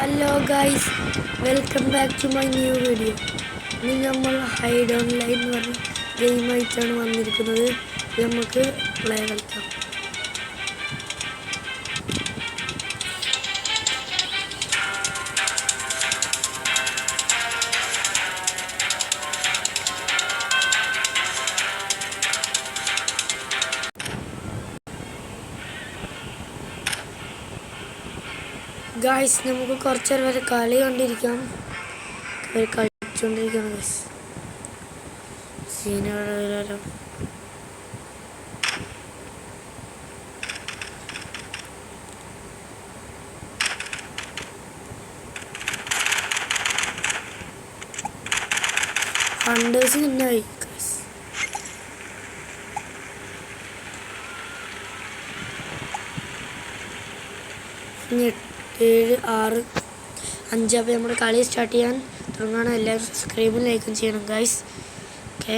Hello guys, welcome back to my new video. ഇനി നമ്മൾ hide online എന്ന് പറഞ്ഞ ഗെയിമായിട്ടാണ് വന്നിരിക്കുന്നത്. നമുക്ക് പ്ലേ കളിക്കാം. ഗായ്സ്, നമുക്ക് കുറച്ച് നേരം വരെ കളി കണ്ടിരിക്കാം. കളിച്ചുകൊണ്ടിരിക്കണം ഗൈസ്. സീനുകളോ ഹണ്ടേഴ്സ് മുന്നായി ഗൈസ്. 7, 6, 5. അപ്പോൾ നമ്മുടെ കളി സ്റ്റാർട്ട് ചെയ്യാൻ തുടങ്ങുകയാണ്. എല്ലാവരും സബ്സ്ക്രൈബും ലൈക്കും ചെയ്യണം ഗൈസ്. ഓക്കെ.